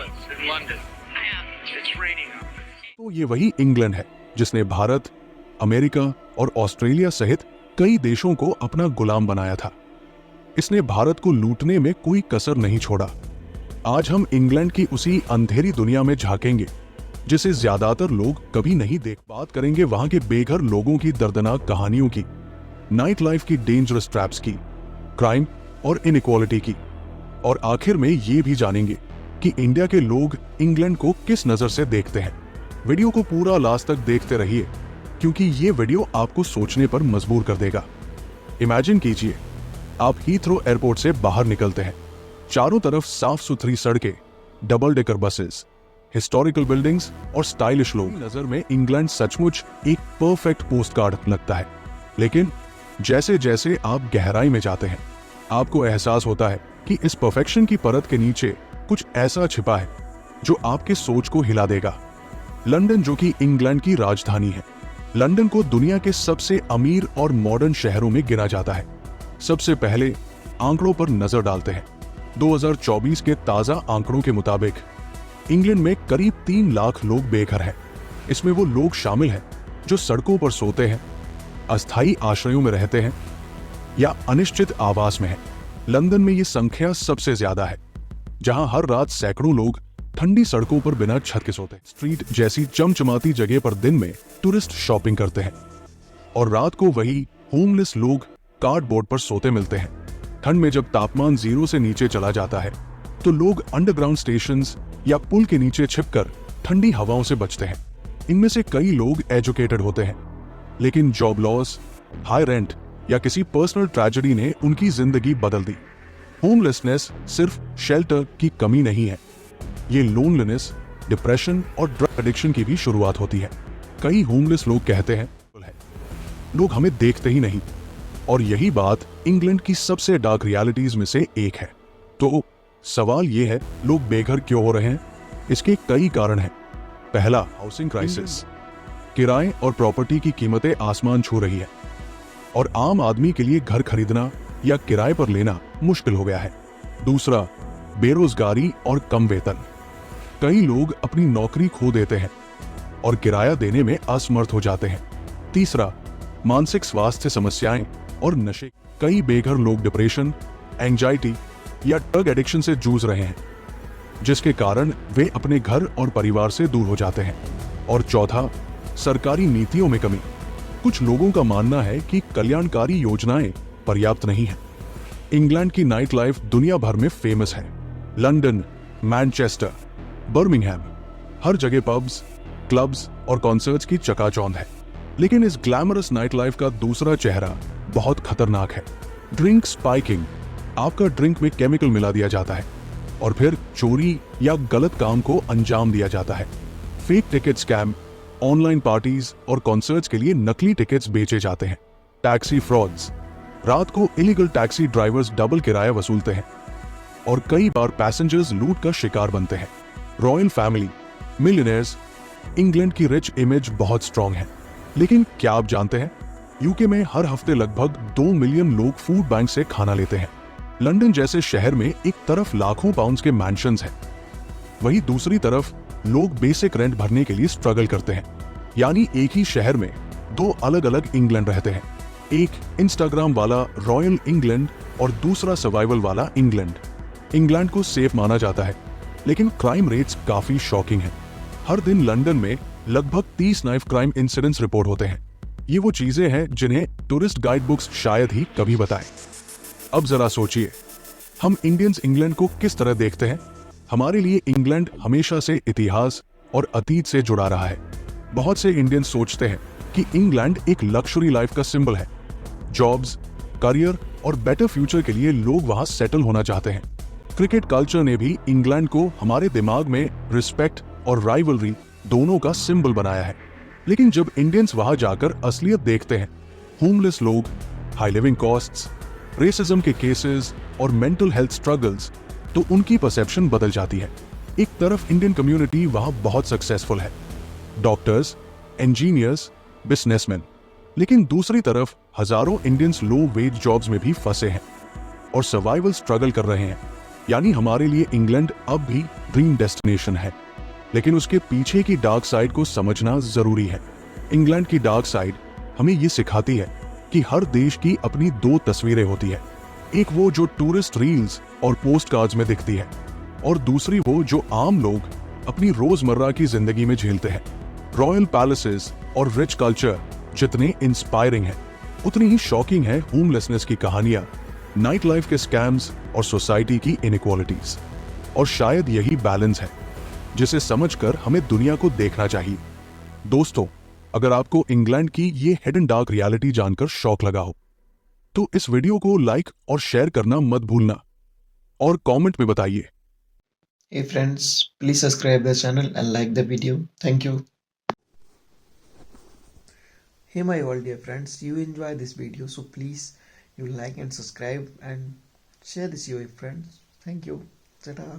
London. It's raining. तो ये वही इंग्लैंड है जिसने भारत, अमेरिका और ऑस्ट्रेलिया सहित कई देशों को अपना गुलाम बनाया था। इसने भारत को लूटने में कोई कसर नहीं छोड़ा। आज हम इंग्लैंड की उसी अंधेरी दुनिया में झांकेंगे जिसे ज्यादातर लोग कभी नहीं देख। बात करेंगे वहां के बेघर लोगों की दर्दनाक कहानियों की, नाइट लाइफ की डेंजरस ट्रैप्स की, क्राइम और इनइक्वालिटी की, और आखिर में ये भी जानेंगे कि इंडिया के लोग इंग्लैंड को किस नजर से देखते हैं। वीडियो को पूरा लास्ट तक देखते रहिए क्योंकि ये वीडियो आपको सोचने पर मजबूर कर देगा। इमेजिन कीजिए आप हीथ्रो एयरपोर्ट से बाहर निकलते हैं। चारों तरफ साफ सुथरी सड़कें, double decker buses, historical buildings और स्टाइलिश लोग। नजर में इंग्लैंड सचमुच एक परफेक्ट पोस्ट कार्ड लगता है, लेकिन जैसे जैसे आप गहराई में जाते हैं आपको एहसास होता है कि इस परफेक्शन की परत के नीचे कुछ ऐसा छिपा है जो आपके सोच को हिला देगा। लंदन, जो कि इंग्लैंड की राजधानी है, लंदन को दुनिया के सबसे अमीर और मॉडर्न शहरों में गिना जाता है। सबसे पहले आंकड़ों पर नजर डालते हैं। 2024 के ताजा आंकड़ों के मुताबिक इंग्लैंड में करीब 3 लाख लोग बेघर हैं। इसमें वो लोग शामिल हैं जो सड़कों पर सोते हैं, अस्थायी आश्रयों में रहते हैं या अनिश्चित आवास में हैं। लंदन में ये संख्या सबसे ज्यादा है, जहां हर रात सैकड़ों लोग ठंडी सड़कों पर बिना छत के सोते हैं। स्ट्रीट जैसी चमचमाती जगह पर दिन में टूरिस्ट शॉपिंग करते हैं और रात को वही होमलेस लोग कार्डबोर्ड पर सोते मिलते हैं। ठंड में जब तापमान 0 से नीचे चला जाता है तो लोग अंडरग्राउंड स्टेशंस या पुल के नीचे छिपकर ठंडी हवाओं से बचते हैं। इनमें से कई लोग एजुकेटेड होते हैं, लेकिन जॉब लॉस, हाई रेंट या किसी पर्सनल ट्रेजेडी ने उनकी जिंदगी बदल दी। होमलेसनेस सिर्फ शेल्टर की कमी नहीं है, ये लोनलीनेस, डिप्रेशन और ड्रग एडिक्शन की भी शुरुआत होती है। कई होमलेस लोग कहते हैं लोग हमें देखते ही नहीं, और यही बात इंग्लैंड की सबसे डार्क रियलिटीज में से एक है। तो सवाल ये है, लोग बेघर क्यों हो रहे हैं? इसके कई कारण हैं। पहला, हाउसिंग क्राइसिस। किराए और प्रॉपर्टी की कीमतें आसमान छू रही है और आम आदमी के लिए घर खरीदना या किराए पर लेना मुश्किल हो गया है। दूसरा, बेरोजगारी और कम वेतन। कई लोग अपनी नौकरी खो देते हैं और किराया देने में असमर्थ हो जाते हैं। तीसरा, मानसिक स्वास्थ्य समस्याएं और नशे। कई बेघर लोग डिप्रेशन, एंजाइटी या ड्रग एडिक्शन से जूझ रहे हैं, जिसके कारण वे अपने घर और परिवार से दूर हो जाते हैं। और चौथा, सरकारी नीतियों में कमी। कुछ लोगों का मानना है कि कल्याणकारी योजनाएं पर्याप्त नहीं हैं। इंग्लैंड की नाइट लाइफ दुनिया भर में फेमस है। लंदन, मैनचेस्टर, बर्मिंघम, हर जगह पब्स, क्लब्स और कॉन्सर्ट्स की चकाचौंध है। लेकिन इस ग्लैमरस नाइट लाइफ का दूसरा चेहरा बहुत खतरनाक है। Drink spiking. आपका ड्रिंक में केमिकल मिला दिया जाता है और फिर चोरी या गलत काम को अंजाम दिया जाता है। Fake ticket scam, online parties और कॉन्सर्ट्स के लिए नकली टिकट्स बेचे जाते हैं। Taxi frauds. रात को इलीगल टैक्सी ड्राइवर्स डबल किराया वसूलते हैं और कई बार पैसेंजर्स लूट का शिकार बनते हैं। Royal family, millionaires. इंग्लैंड की रिच इमेज बहुत स्ट्रॉन्ग है, लेकिन क्या आप जानते हैं यूके में हर हफ्ते लगभग 2 मिलियन लोग फूड बैंक से खाना लेते हैं। लंदन जैसे शहर में एक तरफ लाखों पाउंड्स के मैंशंस हैं, वहीं दूसरी तरफ लोग बेसिक रेंट भरने के लिए स्ट्रगल करते हैं। यानी एक ही शहर में 2 अलग अलग इंग्लैंड रहते हैं। एक इंस्टाग्राम वाला रॉयल इंग्लैंड और दूसरा सर्वाइवल वाला इंग्लैंड। इंग्लैंड को सेफ माना जाता है, लेकिन क्राइम रेट्स काफी शॉकिंग हैं। हर दिन लंदन में लगभग 30 नाइफ क्राइम इंसिडेंट्स रिपोर्ट होते हैं। ये वो चीजें हैं जिन्हें टूरिस्ट गाइड बुक्स शायद ही कभी बताएं। अब जरा सोचिए, हम इंडियंस इंग्लैंड को किस तरह देखते हैं? हमारे लिए इंग्लैंड हमेशा से इतिहास और अतीत से जुड़ा रहा है। बहुत से इंडियंस सोचते हैं कि इंग्लैंड एक लक्जरी लाइफ का सिंबल है। जॉब्स, करियर और बेटर फ्यूचर के लिए लोग वहां सेटल होना चाहते हैं। क्रिकेट कल्चर ने भी इंग्लैंड को हमारे दिमाग में रिस्पेक्ट और राइवलरी दोनों का सिंबल बनाया है। लेकिन जब इंडियंस वहां जाकर असलियत देखते हैं, होमलेस लोग, हाई लिविंग कॉस्ट्स, रेसिज्म के केसेस और मेंटल हेल्थ स्ट्रगल्स, तो उनकी परसेप्शन बदल जाती है। एक तरफ इंडियन कम्युनिटी वहां बहुत सक्सेसफुल है, डॉक्टर्स, इंजीनियर्स, बिजनेसमैन, लेकिन दूसरी तरफ हजारों इंडियंस लो वेज जॉब्स में भी फंसे हैं और सर्वाइवल स्ट्रगल कर रहे हैं। यानी हमारे लिए इंग्लैंड अब भी ड्रीम डेस्टिनेशन है, लेकिन उसके पीछे की डार्क साइड को समझना जरूरी है। इंग्लैंड की डार्क साइड हमें ये सिखाती है कि हर देश की अपनी दो तस्वीरें होती है, एक वो जो टूरिस्ट रील्स और पोस्ट कार्ड्स में दिखती है, और दूसरी वो जो आम लोग अपनी रोजमर्रा की जिंदगी में झेलते हैं। रॉयल पैलेसेस और रिच कल्चर जितने इंस्पायरिंग है, उतनी ही शॉकिंग है होमलेसनेस की कहानियां, नाइट लाइफ के स्कैम्स और सोसाइटी की इनइक्वालिटीज। और शायद यही बैलेंस है जिसे समझकर हमें दुनिया को देखना चाहिए। दोस्तों, अगर आपको इंग्लैंड की ये हिडन डार्क रियलिटी जानकर शौक लगा हो तो इस वीडियो को लाइक और शेयर करना मत भूलना, और कमेंट में बताइए। Hey friends, please subscribe the channel and like the video. Thank you. Hey my all dear friends, you enjoy this video, so please you like and subscribe and share this with your friends. Thank you. Ta-ta.